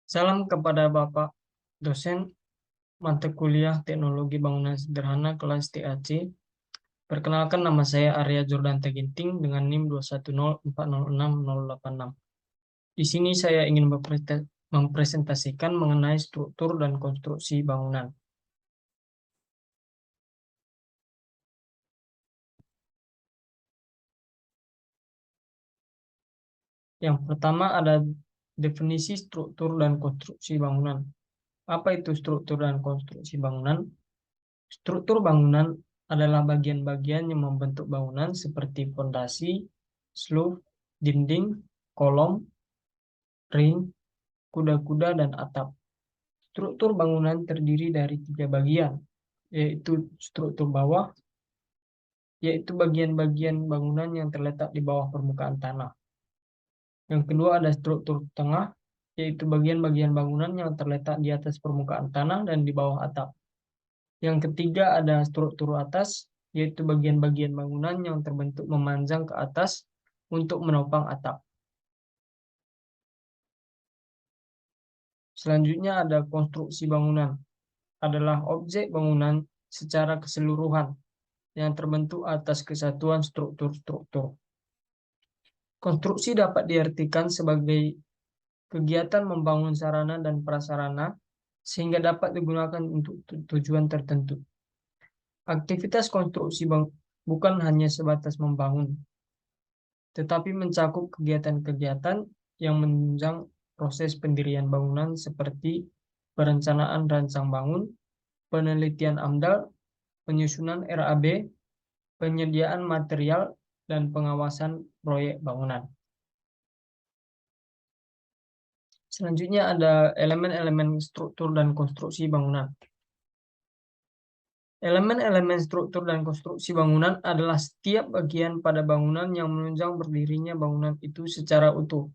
Salam kepada Bapak dosen mata kuliah Teknologi Bangunan Sederhana kelas TAC. Perkenalkan, nama saya Arya Jordanta Ginting dengan NIM 210406086. Di sini saya ingin mempresentasikan mengenai struktur dan konstruksi bangunan. Yang pertama ada definisi struktur dan konstruksi bangunan. Apa itu struktur dan konstruksi bangunan? Struktur bangunan adalah bagian-bagian yang membentuk bangunan seperti fondasi, slab, dinding, kolom, ring, kuda-kuda, dan atap. Struktur bangunan terdiri dari 3 bagian, yaitu struktur bawah, yaitu bagian-bagian bangunan yang terletak di bawah permukaan tanah. Yang kedua ada struktur tengah, yaitu bagian-bagian bangunan yang terletak di atas permukaan tanah dan di bawah atap. Yang ketiga ada struktur atas, yaitu bagian-bagian bangunan yang terbentuk memanjang ke atas untuk menopang atap. Selanjutnya ada konstruksi bangunan, adalah objek bangunan secara keseluruhan yang terbentuk atas kesatuan struktur-struktur. Konstruksi dapat diartikan sebagai kegiatan membangun sarana dan prasarana sehingga dapat digunakan untuk tujuan tertentu. Aktivitas konstruksi bukan hanya sebatas membangun, tetapi mencakup kegiatan-kegiatan yang menunjang proses pendirian bangunan seperti perencanaan rancang bangun, penelitian AMDAL, penyusunan RAB, penyediaan material, dan pengawasan proyek bangunan. Selanjutnya ada elemen-elemen struktur dan konstruksi bangunan. Elemen-elemen struktur dan konstruksi bangunan adalah setiap bagian pada bangunan yang menunjang berdirinya bangunan itu secara utuh.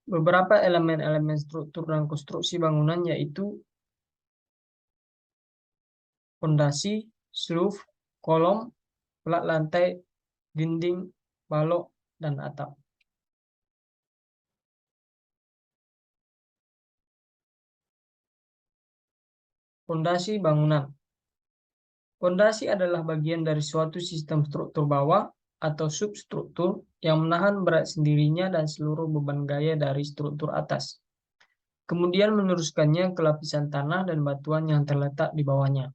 Beberapa elemen-elemen struktur dan konstruksi bangunan yaitu fondasi, slab, kolom, pelat lantai, dinding, balok, dan atap. Fondasi bangunan. Fondasi adalah bagian dari suatu sistem struktur bawah atau substruktur yang menahan berat sendirinya dan seluruh beban gaya dari struktur atas. Kemudian meneruskannya ke lapisan tanah dan batuan yang terletak di bawahnya.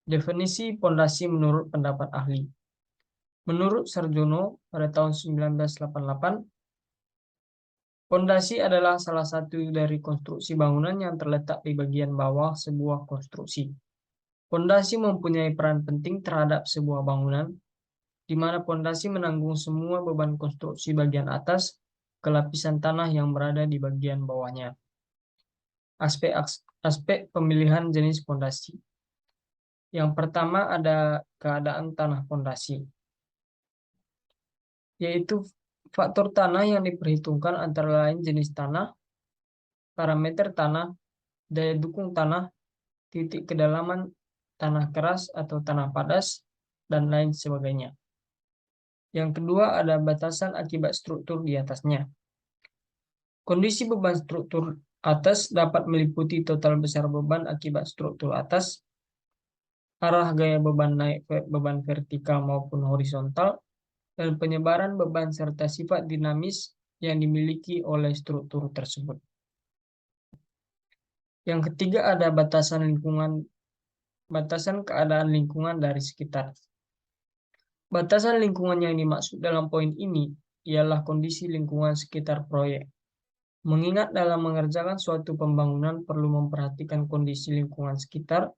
Definisi fondasi menurut pendapat ahli. Menurut Sarjono pada tahun 1988, fondasi adalah salah satu dari konstruksi bangunan yang terletak di bagian bawah sebuah konstruksi. Fondasi mempunyai peran penting terhadap sebuah bangunan, di mana fondasi menanggung semua beban konstruksi bagian atas ke lapisan tanah yang berada di bagian bawahnya. Aspek pemilihan jenis fondasi. Yang pertama ada keadaan tanah fondasi, yaitu faktor tanah yang diperhitungkan antara lain jenis tanah, parameter tanah, daya dukung tanah, titik kedalaman tanah keras atau tanah padas, dan lain sebagainya. Yang kedua ada batasan akibat struktur di atasnya. Kondisi beban struktur atas dapat meliputi total besar beban akibat struktur atas, arah gaya beban naik beban vertikal maupun horizontal, dan penyebaran beban serta sifat dinamis yang dimiliki oleh struktur tersebut. Yang ketiga ada batasan keadaan lingkungan dari sekitar. Batasan lingkungan yang dimaksud dalam poin ini ialah kondisi lingkungan sekitar proyek. Mengingat dalam mengerjakan suatu pembangunan perlu memperhatikan kondisi lingkungan sekitar,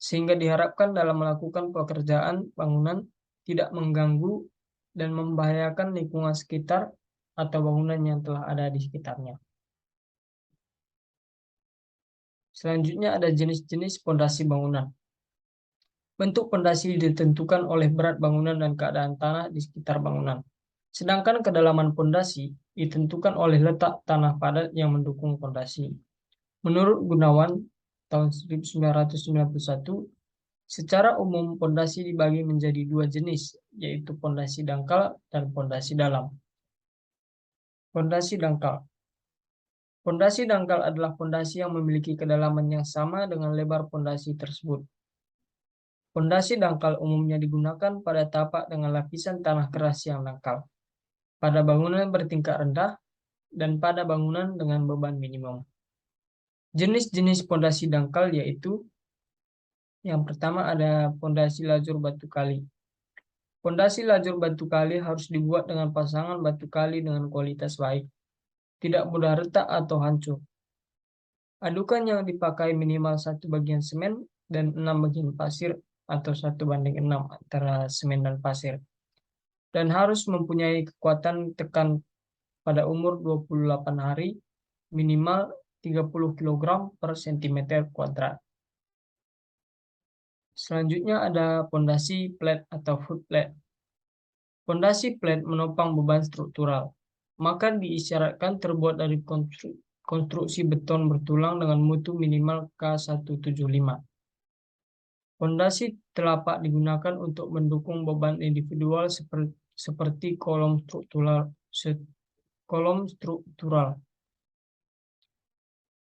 sehingga diharapkan dalam melakukan pekerjaan bangunan tidak mengganggu dan membahayakan lingkungan sekitar atau bangunan yang telah ada di sekitarnya. Selanjutnya ada jenis-jenis fondasi bangunan. Bentuk fondasi ditentukan oleh berat bangunan dan keadaan tanah di sekitar bangunan. Sedangkan kedalaman fondasi ditentukan oleh letak tanah padat yang mendukung fondasi. Menurut Gunawan tahun 1991, secara umum fondasi dibagi menjadi 2 jenis, yaitu fondasi dangkal dan fondasi dalam. Fondasi dangkal Pondasi dangkal adalah pondasi yang memiliki kedalaman yang sama dengan lebar pondasi tersebut. Pondasi dangkal umumnya digunakan pada tapak dengan lapisan tanah keras yang dangkal, pada bangunan bertingkat rendah, dan pada bangunan dengan beban minimum. Jenis-jenis pondasi dangkal yaitu yang pertama ada pondasi lajur batu kali. Pondasi lajur batu kali harus dibuat dengan pasangan batu kali dengan kualitas baik, tidak mudah retak atau hancur. Adukan yang dipakai minimal 1 bagian semen dan 6 bagian pasir atau 1:6 antara semen dan pasir. Dan harus mempunyai kekuatan tekan pada umur 28 hari minimal 30 kg per cm kuadrat. Selanjutnya ada pondasi flat atau footplate. Pondasi flat menopang beban struktural, maka diisyaratkan terbuat dari konstruksi beton bertulang dengan mutu minimal K175. Pondasi telapak digunakan untuk mendukung beban individual seperti kolom struktural.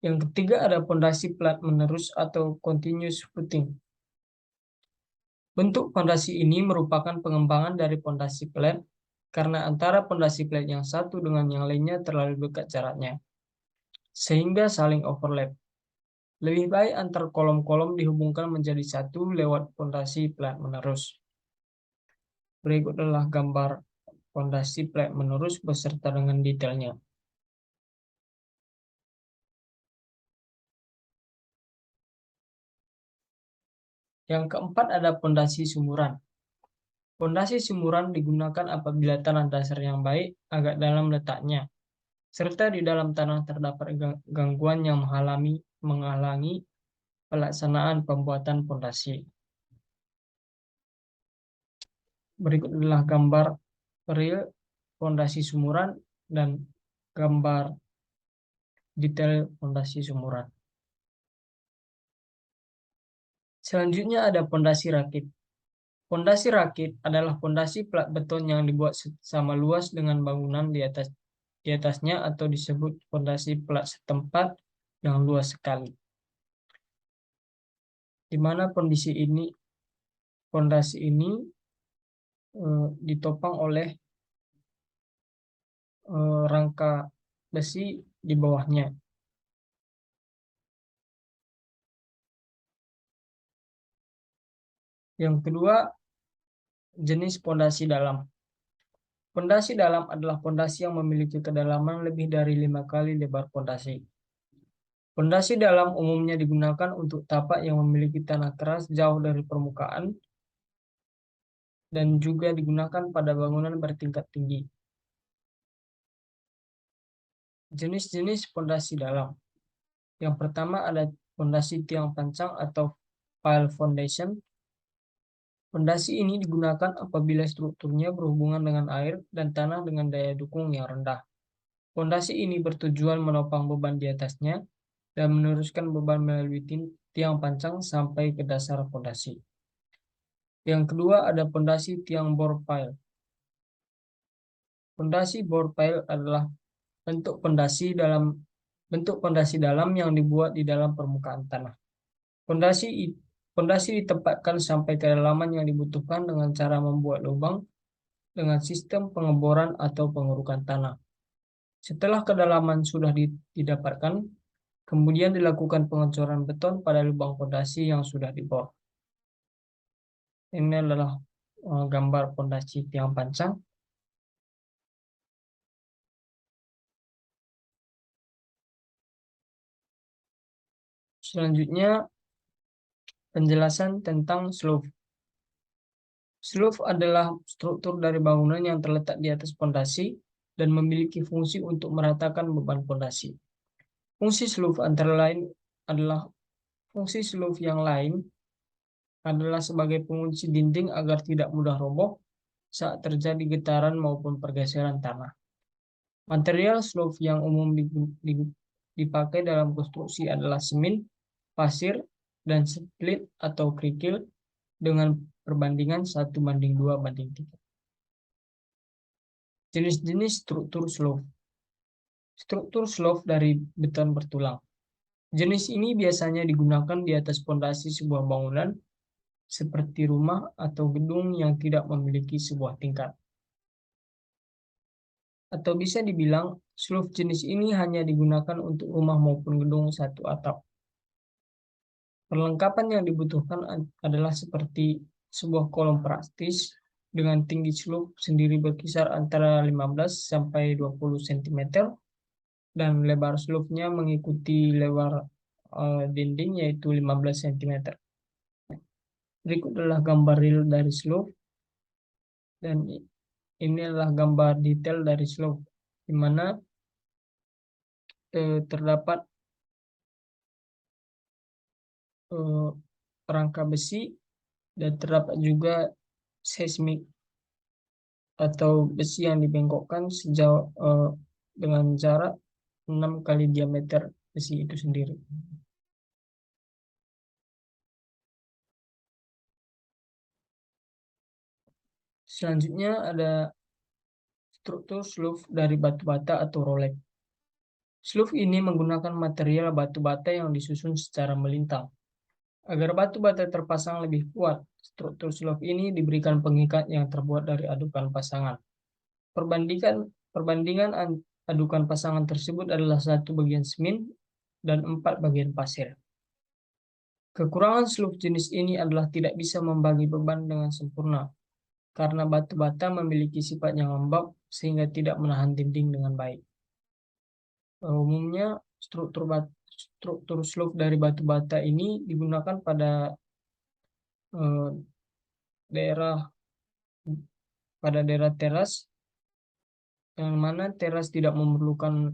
Yang ketiga ada pondasi plat menerus atau continuous footing. Bentuk pondasi ini merupakan pengembangan dari pondasi plat karena antara pondasi plat yang satu dengan yang lainnya terlalu dekat jaraknya, sehingga saling overlap. Lebih baik antar kolom-kolom dihubungkan menjadi satu lewat pondasi plat menerus. Berikut adalah gambar pondasi plat menerus beserta dengan detailnya. Yang keempat ada pondasi sumuran. Pondasi sumuran digunakan apabila tanah dasar yang baik agak dalam letaknya, serta di dalam tanah terdapat gangguan yang menghalangi pelaksanaan pembuatan pondasi. Berikut adalah gambar real pondasi sumuran dan gambar detail pondasi sumuran. Selanjutnya ada pondasi rakit. Pondasi rakit adalah pondasi plat beton yang dibuat sama luas dengan bangunan di atasnya atau disebut pondasi plat setempat yang luas sekali. Di mana pondasi ini ditopang oleh rangka besi di bawahnya. Yang kedua, jenis pondasi dalam. Pondasi dalam adalah pondasi yang memiliki kedalaman lebih dari 5 kali lebar pondasi. Pondasi dalam umumnya digunakan untuk tapak yang memiliki tanah keras jauh dari permukaan dan juga digunakan pada bangunan bertingkat tinggi. Jenis-jenis pondasi dalam. Yang pertama ada pondasi tiang pancang atau pile foundation. Pondasi ini digunakan apabila strukturnya berhubungan dengan air dan tanah dengan daya dukung yang rendah. Pondasi ini bertujuan menopang beban di atasnya dan meneruskan beban melalui tiang pancang sampai ke dasar pondasi. Yang kedua ada pondasi tiang bore pile. Pondasi bore pile adalah bentuk pondasi dalam yang dibuat di dalam permukaan tanah. Pondasi ditempatkan sampai kedalaman yang dibutuhkan dengan cara membuat lubang dengan sistem pengeboran atau pengerukan tanah. Setelah kedalaman sudah didapatkan, kemudian dilakukan pengecoran beton pada lubang pondasi yang sudah dibor. Ini adalah gambar pondasi tiang pancang. Selanjutnya, penjelasan tentang slope. Slope adalah struktur dari bangunan yang terletak di atas pondasi dan memiliki fungsi untuk meratakan beban pondasi. Fungsi slope yang lain adalah sebagai pengunci dinding agar tidak mudah roboh saat terjadi getaran maupun pergeseran tanah. Material slope yang umum dipakai dalam konstruksi adalah semen, pasir, dan split atau kerikil dengan perbandingan 1:2:3. Jenis-jenis struktur slope. Struktur slope dari beton bertulang. Jenis ini biasanya digunakan di atas pondasi sebuah bangunan seperti rumah atau gedung yang tidak memiliki sebuah tingkat. Atau bisa dibilang, slope jenis ini hanya digunakan untuk rumah maupun gedung satu atap. Perlengkapan yang dibutuhkan adalah seperti sebuah kolom praktis dengan tinggi slope sendiri berkisar antara 15 sampai 20 cm dan lebar slope-nya mengikuti lebar dinding yaitu 15 cm. Berikut adalah gambar real dari slope dan ini adalah gambar detail dari slope di mana terdapat eh, rangka besi dan terdapat juga seismik atau besi yang dibengkokkan sejauh dengan jarak 6 kali diameter besi itu sendiri. Selanjutnya ada struktur slope dari batu bata atau rolek. Slope ini menggunakan material batu bata yang disusun secara melintang. Agar batu bata terpasang lebih kuat, struktur slope ini diberikan pengikat yang terbuat dari adukan pasangan. Perbandingan adukan pasangan tersebut adalah 1 bagian semen dan 4 bagian pasir. Kekurangan slope jenis ini adalah tidak bisa membagi beban dengan sempurna, karena batu bata memiliki sifat yang lembab sehingga tidak menahan dinding dengan baik. Umumnya struktur slope dari batu bata ini digunakan pada eh, daerah teras, yang mana teras tidak memerlukan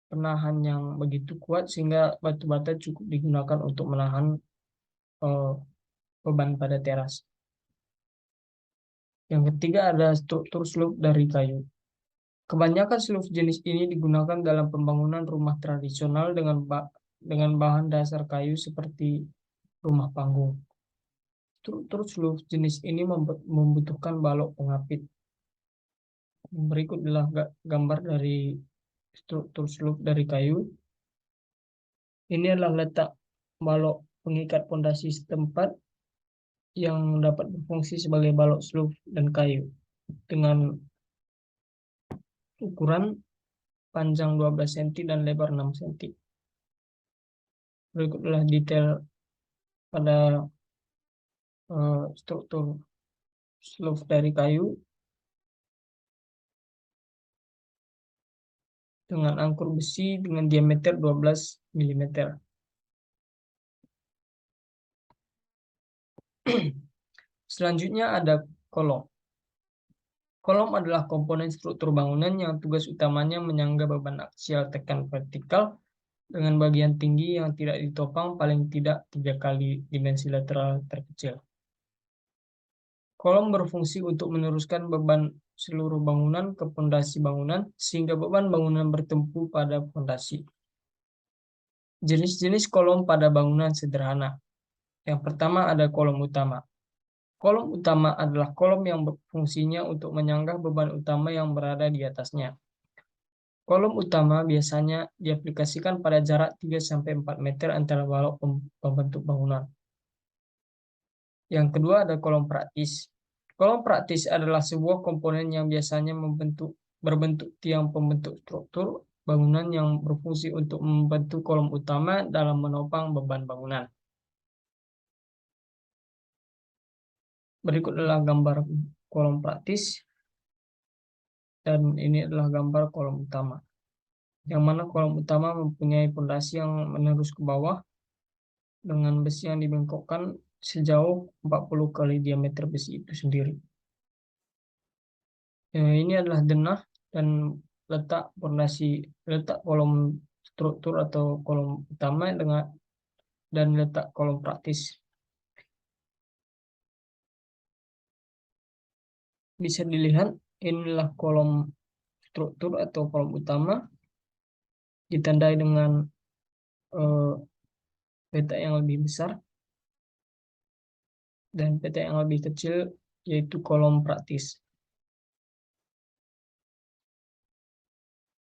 penahan yang begitu kuat sehingga batu bata cukup digunakan untuk menahan eh, beban pada teras. Yang ketiga ada struktur slope dari kayu. Kebanyakan slope jenis ini digunakan dalam pembangunan rumah tradisional dengan bahan dasar kayu seperti rumah panggung. Struktur slope jenis ini membutuhkan balok pengapit. Berikut adalah gambar dari struktur slope dari kayu. Ini adalah letak balok pengikat pondasi setempat yang dapat berfungsi sebagai balok slope dan kayu dengan ukuran panjang 12 cm dan lebar 6 cm. Berikut adalah detail pada struktur slope dari kayu dengan angkur besi dengan diameter 12 mm. Selanjutnya ada kolom. Kolom adalah komponen struktur bangunan yang tugas utamanya menyangga beban aksial tekan vertikal dengan bagian tinggi yang tidak ditopang paling tidak 3 kali dimensi lateral terkecil. Kolom berfungsi untuk meneruskan beban seluruh bangunan ke pondasi bangunan sehingga beban bangunan bertumpu pada pondasi. Jenis-jenis kolom pada bangunan sederhana. Yang pertama ada kolom utama. Kolom utama adalah kolom yang berfungsinya untuk menyanggah beban utama yang berada di atasnya. Kolom utama biasanya diaplikasikan pada jarak 3-4 meter antara balok pembentuk bangunan. Yang kedua ada kolom praktis. Kolom praktis adalah sebuah komponen yang biasanya berbentuk tiang pembentuk struktur bangunan yang berfungsi untuk membantu kolom utama dalam menopang beban bangunan. Berikut adalah gambar kolom praktis dan ini adalah gambar kolom utama. Yang mana kolom utama mempunyai pondasi yang menerus ke bawah dengan besi yang dibengkokkan sejauh 40 kali diameter besi itu sendiri. Ini adalah denah dan letak kolom struktur atau kolom utama dan letak kolom praktis. Bisa dilihat inilah kolom struktur atau kolom utama ditandai dengan petak yang lebih besar dan petak yang lebih kecil yaitu kolom praktis.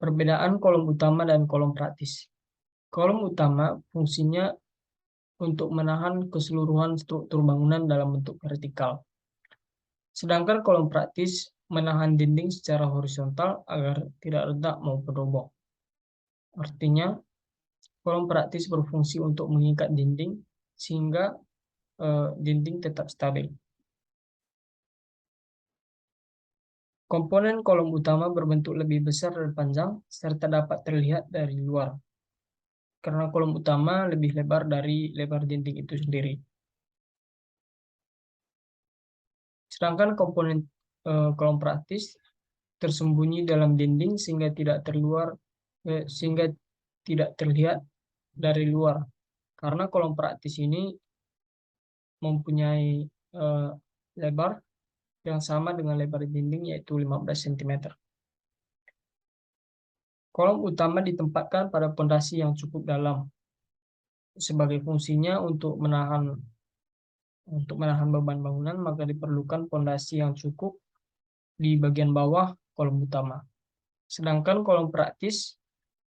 Perbedaan kolom utama dan kolom praktis. Kolom utama fungsinya untuk menahan keseluruhan struktur bangunan dalam bentuk vertikal. Sedangkan kolom praktis menahan dinding secara horizontal agar tidak retak maupun roboh. Artinya, kolom praktis berfungsi untuk mengikat dinding sehingga dinding tetap stabil. Komponen kolom utama berbentuk lebih besar dan panjang serta dapat terlihat dari luar, karena kolom utama lebih lebar dari lebar dinding itu sendiri. Sedangkan komponen kolom praktis tersembunyi dalam dinding sehingga tidak terlihat dari luar, karena kolom praktis ini mempunyai lebar yang sama dengan lebar dinding, yaitu 15 cm. Kolom utama ditempatkan pada pondasi yang cukup dalam sebagai fungsinya untuk menahan beban bangunan, maka diperlukan pondasi yang cukup di bagian bawah kolom utama. Sedangkan kolom praktis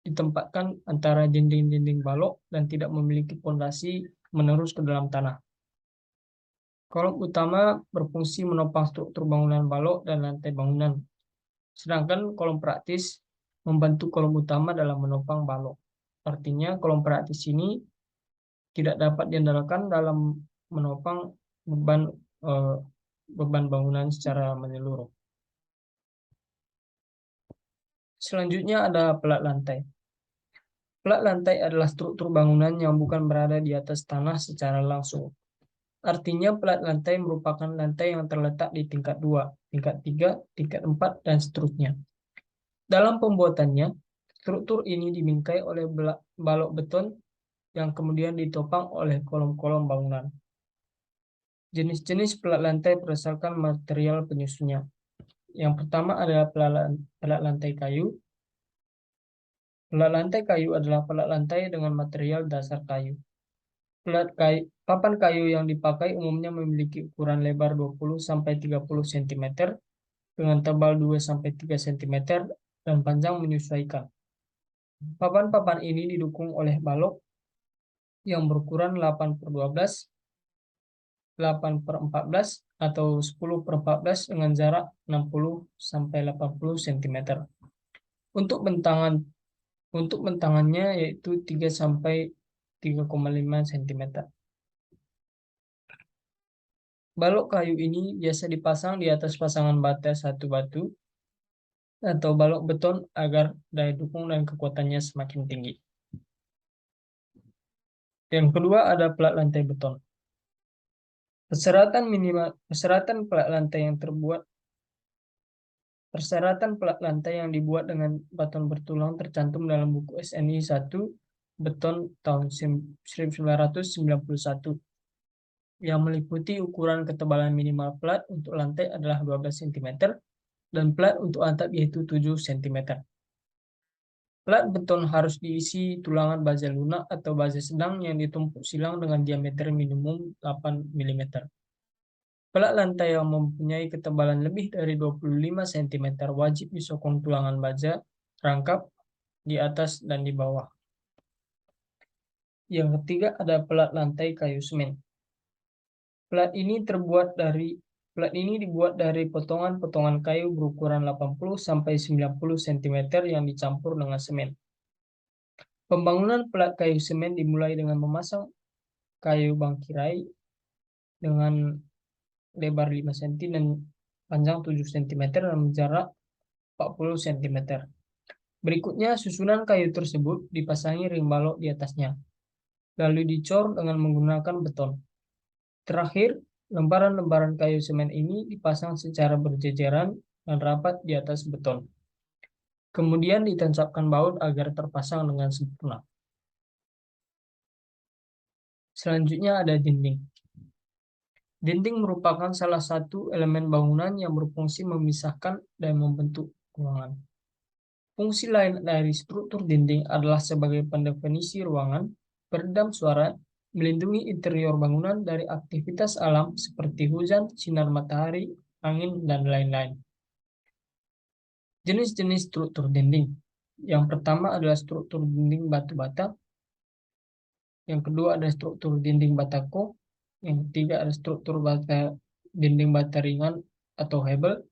ditempatkan antara dinding-dinding balok dan tidak memiliki pondasi menerus ke dalam tanah. Kolom utama berfungsi menopang struktur bangunan balok dan lantai bangunan. Sedangkan kolom praktis membantu kolom utama dalam menopang balok. Artinya kolom praktis ini tidak dapat diandalkan dalam menopang beban bangunan secara menyeluruh. Selanjutnya ada pelat lantai. Pelat lantai adalah struktur bangunan yang bukan berada di atas tanah secara langsung. Artinya pelat lantai merupakan lantai yang terletak di tingkat 2, tingkat 3, tingkat 4, dan seterusnya. Dalam pembuatannya, struktur ini dibingkai oleh balok beton yang kemudian ditopang oleh kolom-kolom bangunan. Jenis-jenis pelat lantai berdasarkan material penyusunnya. Yang pertama adalah pelat lantai kayu. Pelat lantai kayu adalah pelat lantai dengan material dasar kayu. Papan kayu yang dipakai umumnya memiliki ukuran lebar 20-30 cm dengan tebal 2-3 cm dan panjang menyesuaikan. Papan-papan ini didukung oleh balok yang berukuran 8/12, 8/14, atau 10/14 dengan jarak 60-80 cm. Untuk bentangannya yaitu 3-3,5 cm. Balok kayu ini biasa dipasang di atas pasangan bata satu batu atau balok beton agar daya dukung dan kekuatannya semakin tinggi. Yang kedua ada pelat lantai beton. Persyaratan pelat lantai yang dibuat dengan beton bertulang tercantum dalam buku SNI 1 beton tahun 1991 yang meliputi ukuran ketebalan minimal pelat untuk lantai adalah 12 cm dan pelat untuk atap yaitu 7 cm. Pelat beton harus diisi tulangan baja lunak atau baja sedang yang ditumpuk silang dengan diameter minimum 8 mm. Pelat lantai yang mempunyai ketebalan lebih dari 25 cm wajib disokong tulangan baja rangkap di atas dan di bawah. Yang ketiga ada pelat lantai kayu semen. Pelat ini dibuat dari potongan-potongan kayu berukuran 80-90 cm yang dicampur dengan semen. Pembangunan pelat kayu semen dimulai dengan memasang kayu bangkirai dengan lebar 5 cm dan panjang 7 cm dan jarak 40 cm. Berikutnya, susunan kayu tersebut dipasangi ring balok di atasnya, lalu dicor dengan menggunakan beton. Terakhir, lembaran-lembaran kayu semen ini dipasang secara berjejeran dan rapat di atas beton. Kemudian ditancapkan baut agar terpasang dengan sempurna. Selanjutnya ada dinding. Dinding merupakan salah satu elemen bangunan yang berfungsi memisahkan dan membentuk ruangan. Fungsi lain dari struktur dinding adalah sebagai pendefinisi ruangan, peredam suara, melindungi interior bangunan dari aktivitas alam seperti hujan, sinar matahari, angin, dan lain-lain. Jenis-jenis struktur dinding. Yang pertama adalah struktur dinding batu bata, yang kedua ada struktur dinding batako, yang ketiga ada struktur dinding bata ringan atau hebel,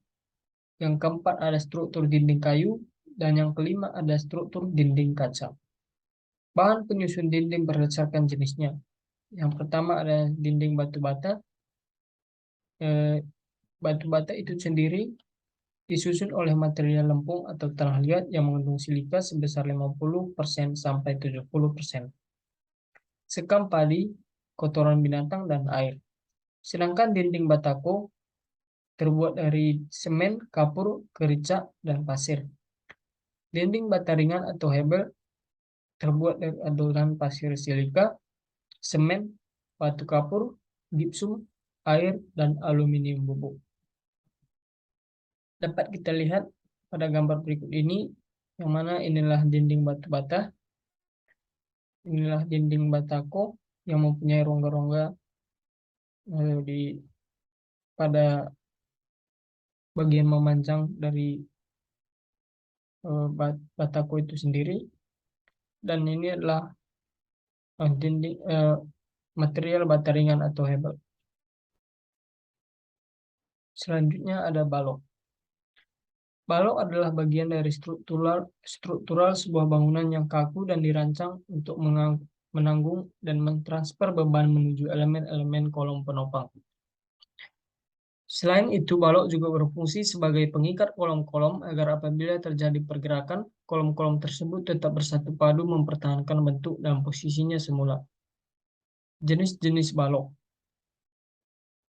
yang keempat ada struktur dinding kayu, dan yang kelima ada struktur dinding kaca. Bahan penyusun dinding berdasarkan jenisnya. Yang pertama ada dinding batu bata. Batu bata itu sendiri disusun oleh material lempung atau tanah liat yang mengandung silika sebesar 50% sampai 70%. Sekam padi, kotoran binatang, dan air. Sedangkan dinding batako terbuat dari semen, kapur, kerica, dan pasir. Dinding bata ringan atau hebel terbuat dari adonan pasir silika, semen, batu kapur, gipsum, air, dan aluminium bubuk. Dapat kita lihat pada gambar berikut ini, yang mana inilah dinding batu bata, inilah dinding batako yang mempunyai rongga-rongga di pada bagian memanjang dari batako itu sendiri, dan ini adalah dinding material bata ringan atau hebel. Selanjutnya ada balok. Balok adalah bagian dari struktural sebuah bangunan yang kaku dan dirancang untuk menanggung dan mentransfer beban menuju elemen-elemen kolom penopang. Selain itu, balok juga berfungsi sebagai pengikat kolom-kolom agar apabila terjadi pergerakan, kolom-kolom tersebut tetap bersatu padu mempertahankan bentuk dan posisinya semula. Jenis-jenis balok.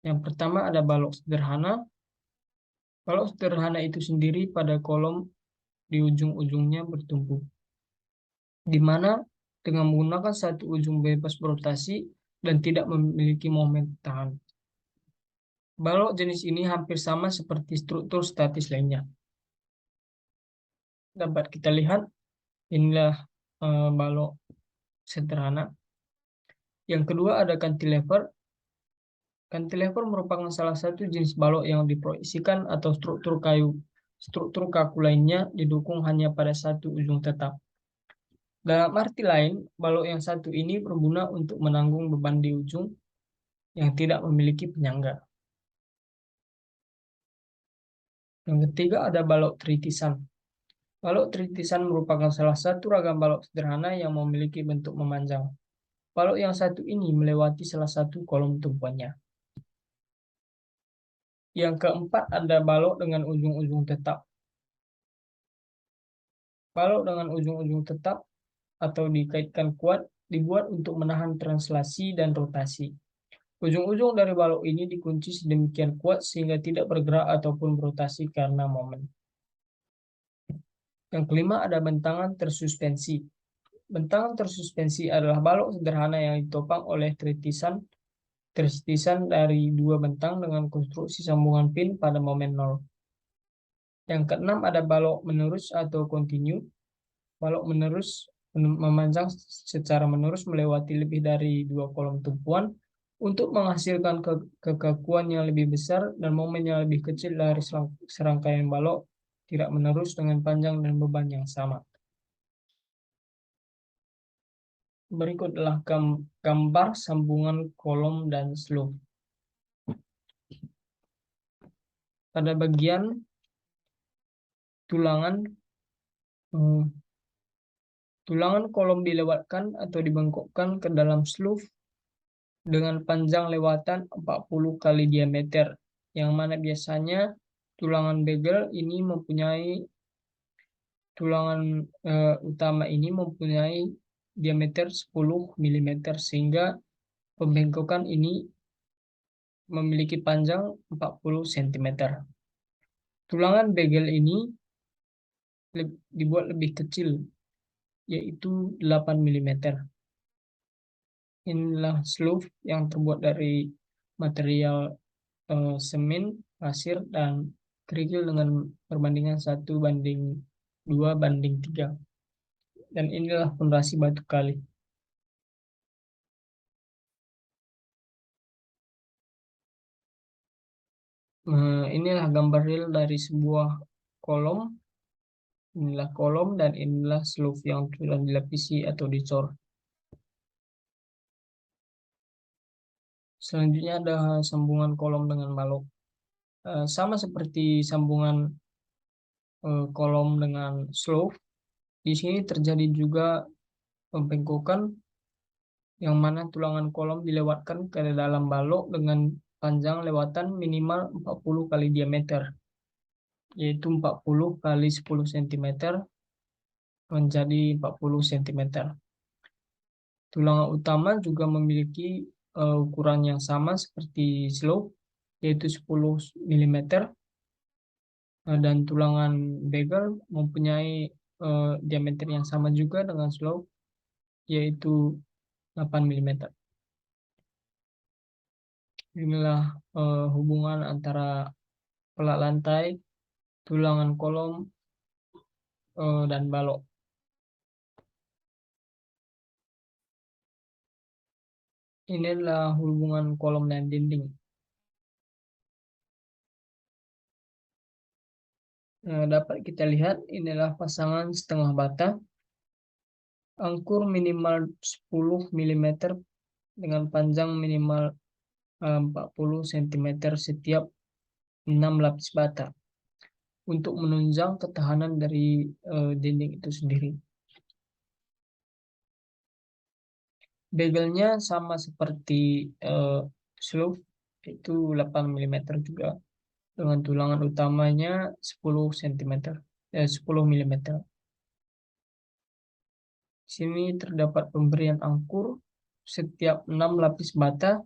Yang pertama ada balok sederhana. Balok sederhana itu sendiri pada kolom di ujung-ujungnya bertumpu, di mana dengan menggunakan satu ujung bebas berotasi dan tidak memiliki momen tahan. Balok jenis ini hampir sama seperti struktur statis lainnya. Dapat kita lihat, inilah balok sederhana. Yang kedua ada cantilever. Cantilever merupakan salah satu jenis balok yang diproyeksikan atau struktur kaku lainnya didukung hanya pada satu ujung tetap. Dalam arti lain, balok yang satu ini berguna untuk menanggung beban di ujung yang tidak memiliki penyangga. Yang ketiga ada balok tritisan. Balok tritisan merupakan salah satu ragam balok sederhana yang memiliki bentuk memanjang. Balok yang satu ini melewati salah satu kolom tumpuannya. Yang keempat ada balok dengan ujung-ujung tetap. Balok dengan ujung-ujung tetap atau dikaitkan kuat dibuat untuk menahan translasi dan rotasi. Ujung-ujung dari balok ini dikunci sedemikian kuat sehingga tidak bergerak ataupun berotasi karena momen. Yang kelima ada bentangan tersuspensi. Bentangan tersuspensi adalah balok sederhana yang ditopang oleh tritisan dari dua bentang dengan konstruksi sambungan pin pada momen 0. Yang keenam ada balok menurus atau kontinu. Balok menurus memanjang secara menurus melewati lebih dari dua kolom tumpuan untuk menghasilkan kekakuan yang lebih besar dan momen yang lebih kecil dari serangkaian balok tidak menerus dengan panjang dan beban yang sama. Berikut adalah gambar sambungan kolom dan slope. Pada bagian tulangan, tulangan kolom dilewatkan atau dibengkokkan ke dalam slope dengan panjang lewatan 40 kali diameter, yang mana biasanya tulangan bagel ini tulangan utama ini mempunyai diameter 10 mm sehingga pembengkokan ini memiliki panjang 40 cm. Tulangan bagel ini dibuat lebih kecil, yaitu 8 mm. Inilah slope yang terbuat dari material semen, pasir, dan kerikil dengan perbandingan 1:2:3. Dan inilah fondasi batu kali. Inilah gambar real dari sebuah kolom Inilah kolom dan inilah slope yang sudah dilapisi atau dicor. Selanjutnya ada sambungan kolom dengan balok. Sama seperti sambungan kolom dengan slope, di sini terjadi juga pembengkokan yang mana tulangan kolom dilewatkan ke dalam balok dengan panjang lewatan minimal 40 kali diameter, yaitu 40 kali 10 cm menjadi 40 cm. Tulangan utama juga memiliki ukuran yang sama seperti slope, yaitu 10 mm, dan tulangan begal mempunyai diameter yang sama juga dengan slope, yaitu 8 mm. Inilah hubungan antara pelak lantai, tulangan kolom, dan balok. Inilah hubungan kolom dan dinding. Dapat kita lihat inilah pasangan setengah bata, angkur minimal 10 mm dengan panjang minimal 40 cm setiap 6 lapis bata untuk menunjang ketahanan dari dinding itu sendiri. Begelnya sama seperti slope, itu 8 mm juga, dengan tulangan utamanya 10 cm, 10 mm. Sini terdapat pemberian angkur setiap 6 lapis bata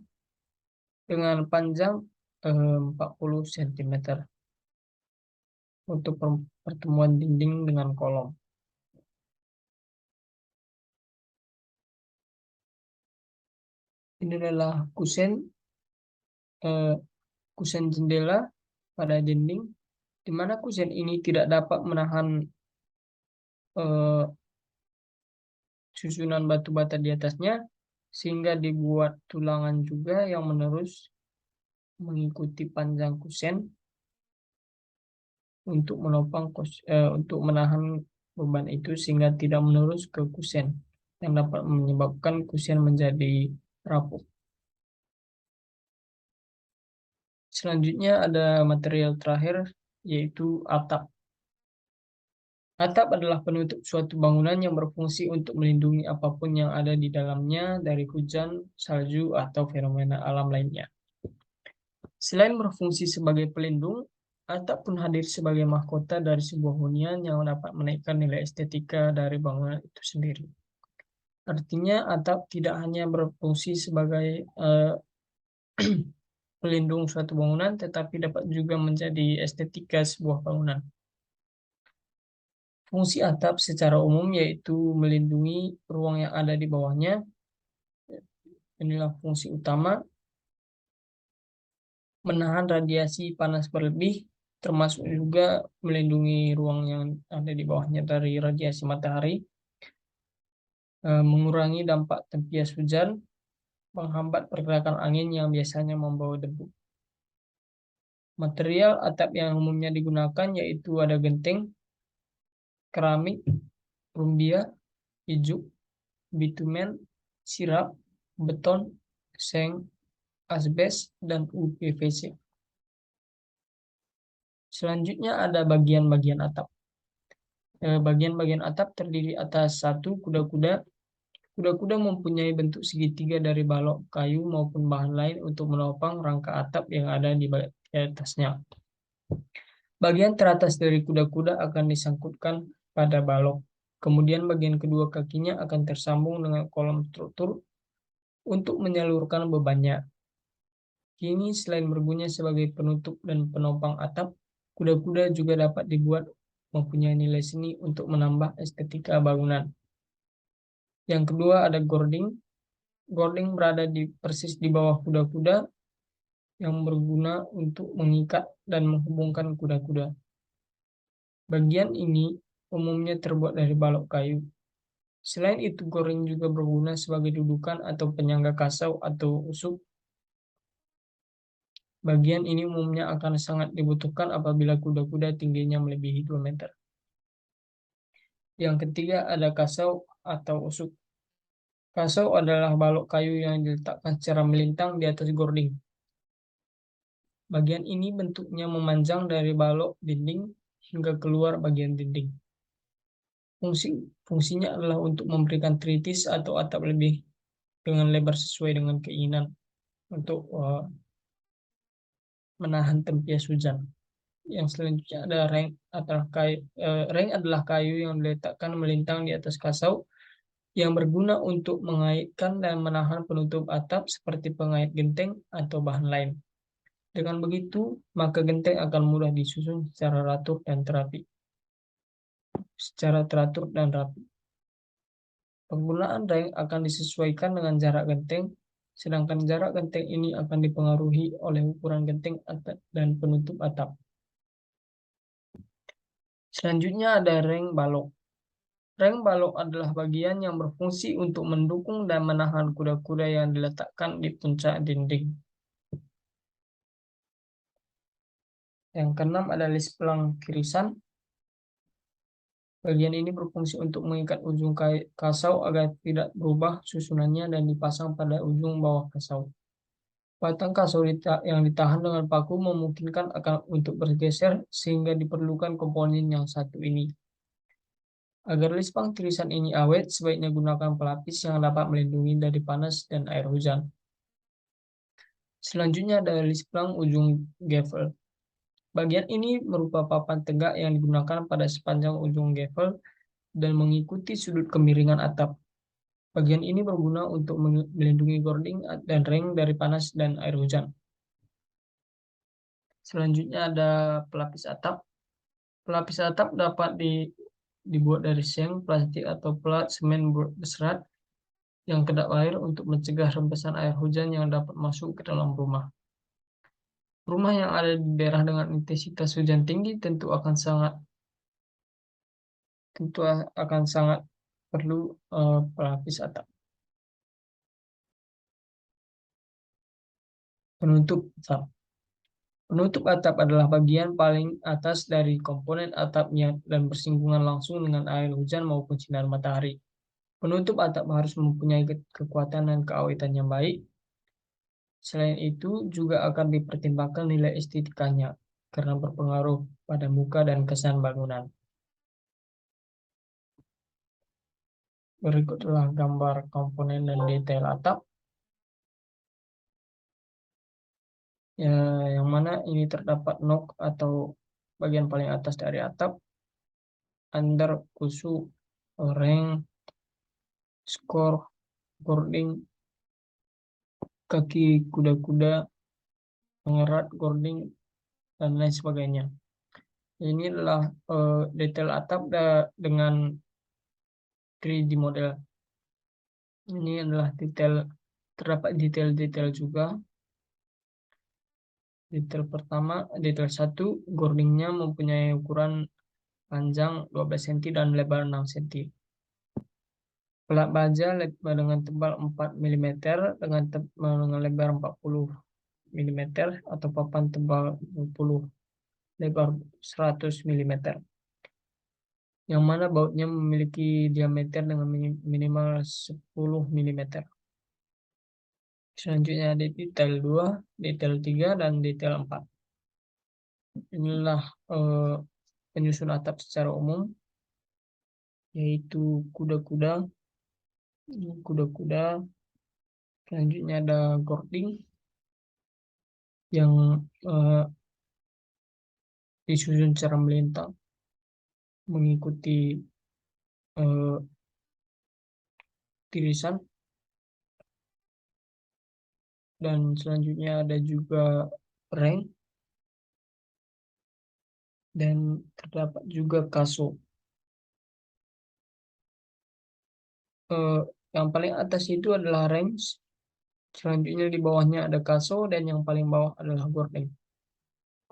dengan panjang 40 cm untuk pertemuan dinding dengan kolom. Ini adalah eh, kusen jendela pada dinding, di mana kusen ini tidak dapat menahan eh, susunan batu bata di atasnya, sehingga dibuat tulangan juga yang menerus mengikuti panjang kusen untuk untuk menahan beban itu sehingga tidak menerus ke kusen yang dapat menyebabkan kusen menjadi rapuh. Selanjutnya ada material terakhir, yaitu atap. Atap adalah penutup suatu bangunan yang berfungsi untuk melindungi apapun yang ada di dalamnya dari hujan, salju, atau fenomena alam lainnya. Selain berfungsi sebagai pelindung, atap pun hadir sebagai mahkota dari sebuah hunian yang dapat menaikkan nilai estetika dari bangunan itu sendiri. Artinya, atap tidak hanya berfungsi sebagai pelindung suatu bangunan, tetapi dapat juga menjadi estetika sebuah bangunan. Fungsi atap secara umum yaitu melindungi ruang yang ada di bawahnya. Inilah fungsi utama, menahan radiasi panas berlebih, termasuk juga melindungi ruang yang ada di bawahnya dari radiasi matahari, mengurangi dampak tempias hujan, menghambat pergerakan angin yang biasanya membawa debu. Material atap yang umumnya digunakan yaitu ada genteng, keramik, rumbia, ijuk, bitumen, sirap, beton, seng, asbes, dan UPVC. Selanjutnya ada bagian-bagian atap. Bagian-bagian atap terdiri atas satu kuda-kuda. Kuda-kuda mempunyai bentuk segitiga dari balok kayu maupun bahan lain untuk menopang rangka atap yang ada di atasnya. Bagian teratas dari kuda-kuda akan disangkutkan pada balok. Kemudian bagian kedua kakinya akan tersambung dengan kolom struktur untuk menyalurkan bebannya. Kini selain berguna sebagai penutup dan penopang atap, kuda-kuda juga dapat dibuat mempunyai nilai seni untuk menambah estetika bangunan. Yang kedua ada gording. Gording berada persis di bawah kuda-kuda yang berguna untuk mengikat dan menghubungkan kuda-kuda. Bagian ini umumnya terbuat dari balok kayu. Selain itu, gording juga berguna sebagai dudukan atau penyangga kasau atau usuk. Bagian ini umumnya akan sangat dibutuhkan apabila kuda-kuda tingginya melebihi 2 meter. Yang ketiga ada kasau atau usuk. Kasau adalah balok kayu yang diletakkan secara melintang di atas gording. Bagian ini bentuknya memanjang dari balok dinding hingga keluar bagian dinding. Fungsinya adalah untuk memberikan tritis atau atap lebih dengan lebar sesuai dengan keinginan untuk menahan tempias hujan. Yang selanjutnya ada reng adalah kayu yang diletakkan melintang di atas kasau yang berguna untuk mengaitkan dan menahan penutup atap seperti pengait genteng atau bahan lain. Dengan begitu, maka genteng akan mudah disusun secara teratur dan rapi. Penggunaan reng akan disesuaikan dengan jarak genteng, sedangkan jarak genteng ini akan dipengaruhi oleh ukuran genteng dan penutup atap. Selanjutnya ada reng balok. Reng balok adalah bagian yang berfungsi untuk mendukung dan menahan kuda-kuda yang diletakkan di puncak dinding. Yang keenam ada lis pelang kirisan. Bagian ini berfungsi untuk mengikat ujung kasau agar tidak berubah susunannya dan dipasang pada ujung bawah kasau. Batang kasau yang ditahan dengan paku memungkinkan akan untuk bergeser sehingga diperlukan komponen yang satu ini. Agar lispang kirisan ini awet, sebaiknya gunakan pelapis yang dapat melindungi dari panas dan air hujan. Selanjutnya ada lispang ujung gavel. Bagian ini berupa papan tegak yang digunakan pada sepanjang ujung gavel dan mengikuti sudut kemiringan atap. Bagian ini berguna untuk melindungi gording dan reng dari panas dan air hujan. Selanjutnya ada pelapis atap. Pelapis atap dapat dibuat dari seng, plastik, atau plat semen berserat yang kedap air untuk mencegah rembesan air hujan yang dapat masuk ke dalam rumah. Rumah yang ada di daerah dengan intensitas hujan tinggi tentu akan sangat perlu pelapis atap. Penutup atap. Penutup atap adalah bagian paling atas dari komponen atapnya dan bersinggungan langsung dengan air hujan maupun sinar matahari. Penutup atap harus mempunyai kekuatan dan keawetan yang baik. Selain itu, juga akan dipertimbangkan nilai estetikanya karena berpengaruh pada muka dan kesan bangunan. Berikutlah gambar komponen dan detail atap. Ya, yang mana ini terdapat nok atau bagian paling atas dari atap, under, kusuk, reng, skor, gording, kaki kuda-kuda, pengerat, gording, dan lain sebagainya. Ini adalah detail atap dengan 3D model. Ini adalah terdapat detail-detail juga. Detail pertama, detail 1, gordingnya mempunyai ukuran panjang 12 cm dan lebar 6 cm. Pelak baja dengan tebal 4 mm dengan lebar 40 mm atau papan tebal 20 lebar 100 mm. Yang mana bautnya memiliki diameter dengan minimal 10 mm. Selanjutnya ada detail 2, detail 3, dan detail 4. Inilah penyusun atap secara umum, yaitu kuda-kuda. Selanjutnya ada gording yang disusun secara melintang mengikuti eh, tirisan. Dan selanjutnya ada juga reng dan terdapat juga kasut. Eh, yang paling atas itu adalah range, selanjutnya di bawahnya ada kasut, dan yang paling bawah adalah gording.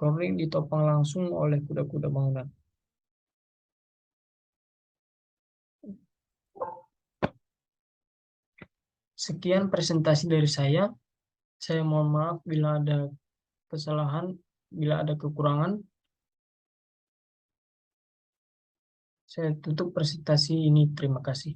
Gording ditopang langsung oleh kuda-kuda bangunan. Sekian presentasi dari saya. Saya mohon maaf bila ada kesalahan, bila ada kekurangan. Saya tutup presentasi ini. Terima kasih.